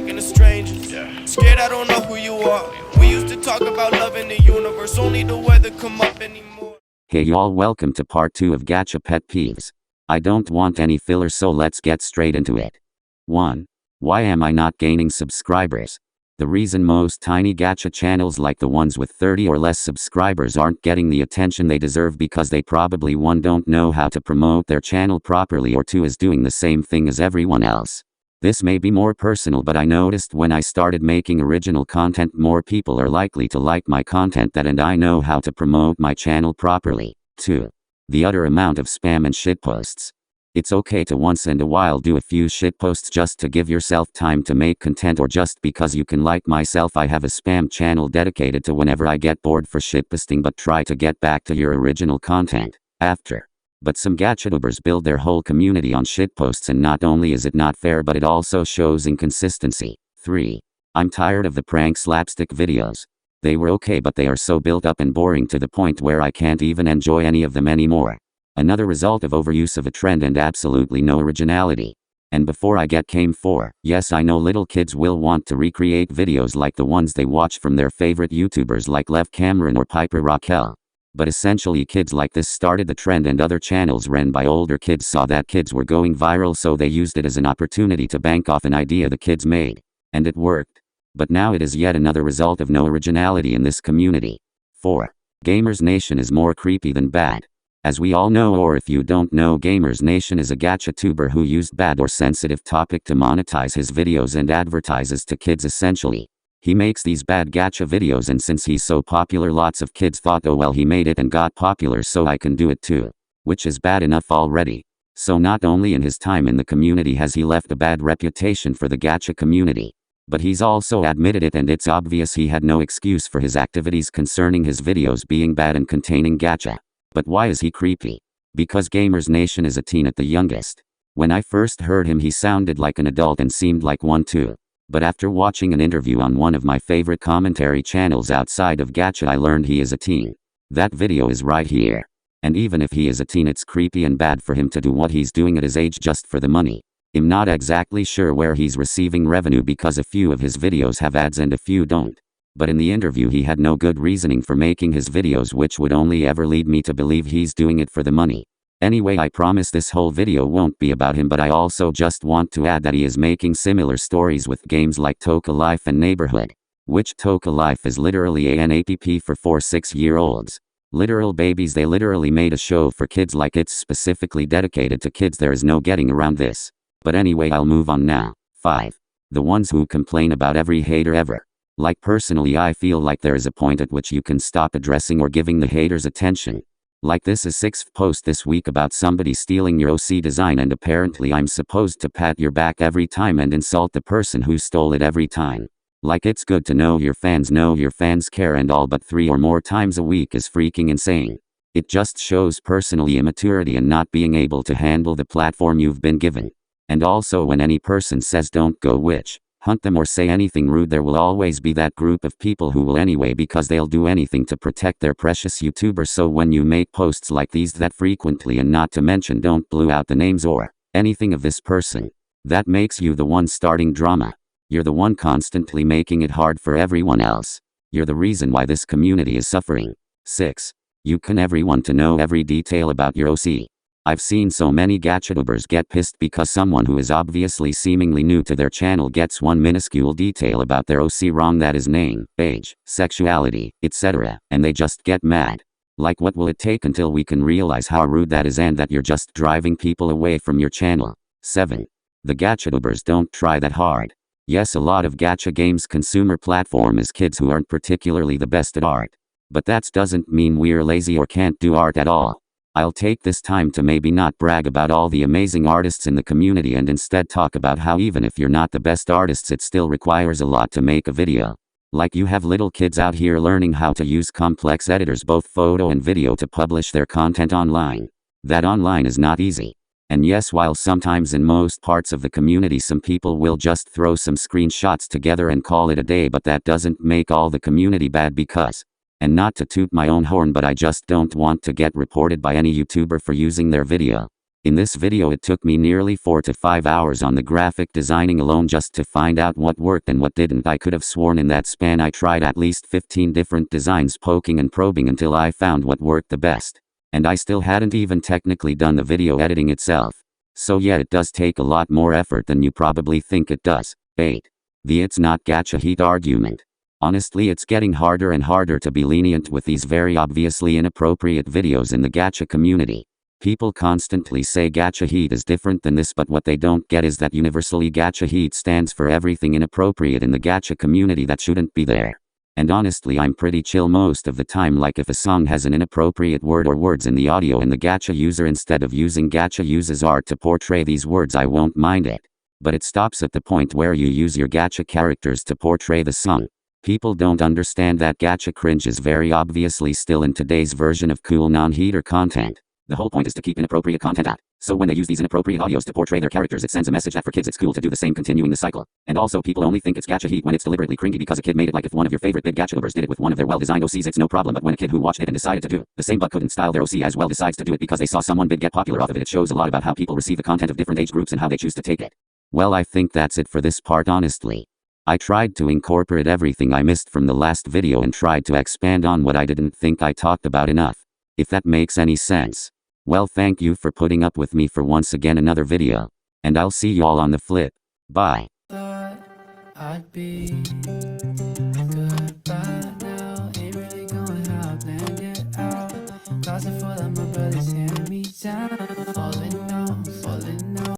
acting a stranger. Scared I don't know who you are. We used to talk about love in the universe, only the weather come up anymore. Hey y'all, welcome to part 2 of Gacha Pet Peeves. I don't want any filler, so let's get straight into it. 1. Why am I not gaining subscribers? The reason most tiny gacha channels like the ones with 30 or less subscribers aren't getting the attention they deserve because they probably 1. Don't know how to promote their channel properly, or 2. is doing the same thing as everyone else. This may be more personal, but I noticed when I started making original content, more people are likely to like my content and I know how to promote my channel properly. 2. The utter amount of spam and shitposts. It's okay to once in a while do a few shitposts just to give yourself time to make content, or just because you can. Like myself, I have a spam channel dedicated to whenever I get bored for shitposting, but try to get back to your original content after. But some gachatubers build their whole community on shitposts, and not only is it not fair, but it also shows inconsistency. 3. I'm tired of the prank slapstick videos. They were okay, but they are so built up and boring to the point where I can't even enjoy any of them anymore. Another result of overuse of a trend and absolutely no originality. And before I get ᴾᴜᴜ, yes, I know little kids will want to recreate videos like the ones they watch from their favorite YouTubers like Lev Cameron or Piper Raquel. But essentially kids like this started the trend, and other channels run by older kids saw that kids were going viral, so they used it as an opportunity to bank off an idea the kids made. And it worked. But now it is yet another result of no originality in this community. 4. Gamers Nation is more creepy than bad. As we all know, or if you don't know, Gamers Nation is a gacha tuber who used bad or sensitive topic to monetize his videos and advertises to kids essentially. He makes these bad gacha videos, and since he's so popular, lots of kids thought, oh well, he made it and got popular, so I can do it too. Which is bad enough already. So not only in his time in the community has he left a bad reputation for the gacha community, but he's also admitted it, and it's obvious he had no excuse for his activities concerning his videos being bad and containing gacha. But why is he creepy? Because Gamers Nation is a teen at the youngest. When I first heard him, he sounded like an adult and seemed like one too. But after watching an interview on one of my favorite commentary channels outside of gacha, I learned he is a teen. That video is right here. And even if he is a teen, it's creepy and bad for him to do what he's doing at his age just for the money. I'm not exactly sure where he's receiving revenue, because a few of his videos have ads and a few don't. But in the interview he had no good reasoning for making his videos, which would only ever lead me to believe he's doing it for the money. Anyway, I promise this whole video won't be about him, but I also just want to add that he is making similar stories with games like Toca Life and Neighborhood. Which Toca Life is literally an app for 4-6-year-olds. Literal babies. They literally made a show for kids, like it's specifically dedicated to kids. There is no getting around this. But anyway, I'll move on now. 5. The ones who complain about every hater ever. Like personally, I feel like there is a point at which you can stop addressing or giving the haters attention. Like this is 6th post this week about somebody stealing your OC design, and apparently I'm supposed to pat your back every time and insult the person who stole it every time. Like it's good to know your fans care and all, but 3 or more times a week is freaking insane. It just shows personal immaturity and not being able to handle the platform you've been given. And also, when any person says don't go witch hunt them or say anything rude, there will always be that group of people who will anyway, because they'll do anything to protect their precious YouTuber. So when you make posts like these that frequently, and not to mention don't blue out the names or anything of this person, that makes you the one starting drama. You're the one constantly making it hard for everyone else. You're the reason why this community is suffering. 6. You can everyone to know every detail about your OC. I've seen so many gachatubers get pissed because someone who is obviously seemingly new to their channel gets one minuscule detail about their OC wrong, that is name, age, sexuality, etc., and they just get mad. Like, what will it take until we can realize how rude that is and that you're just driving people away from your channel? 7. The gachatubers don't try that hard. Yes, a lot of gacha games consumer platform is kids who aren't particularly the best at art. But that doesn't mean we're lazy or can't do art at all. I'll take this time to maybe not brag about all the amazing artists in the community, and instead talk about how even if you're not the best artists, it still requires a lot to make a video. Like, you have little kids out here learning how to use complex editors, both photo and video, to publish their content online. That online is not easy. And yes, while sometimes in most parts of the community some people will just throw some screenshots together and call it a day, but that doesn't make all the community bad, because, and not to toot my own horn, but I just don't want to get reported by any YouTuber for using their video. In this video it took me nearly 4 to 5 hours on the graphic designing alone just to find out what worked and what didn't. I could have sworn in that span I tried at least 15 different designs, poking and probing until I found what worked the best. And I still hadn't even technically done the video editing itself. So yeah, it does take a lot more effort than you probably think it does. 8. The "it's not gacha heat" argument. Honestly, it's getting harder and harder to be lenient with these very obviously inappropriate videos in the gacha community. People constantly say gacha heat is different than this, but what they don't get is that universally gacha heat stands for everything inappropriate in the gacha community that shouldn't be there. And honestly, I'm pretty chill most of the time. Like if a song has an inappropriate word or words in the audio and the gacha user instead of using gacha uses art to portray these words, I won't mind it. But it stops at the point where you use your gacha characters to portray the song. People don't understand that gacha cringe is very obviously still in today's version of cool non-heater content. The whole point is to keep inappropriate content out. So when they use these inappropriate audios to portray their characters, it sends a message that for kids it's cool to do the same, continuing the cycle. And also, people only think it's gacha heat when it's deliberately cringy because a kid made it. Like if one of your favorite big gacha lovers did it with one of their well-designed OCs, it's no problem. But when a kid who watched it and decided to do the same but couldn't style their OC as well decides to do it because they saw someone big get popular off of it, it shows a lot about how people receive the content of different age groups and how they choose to take it. Well, I think that's it for this part, honestly. I tried to incorporate everything I missed from the last video and tried to expand on what I didn't think I talked about enough. If that makes any sense. Well, thank you for putting up with me for once again another video. And I'll see y'all on the flip. Bye. Thought I'd be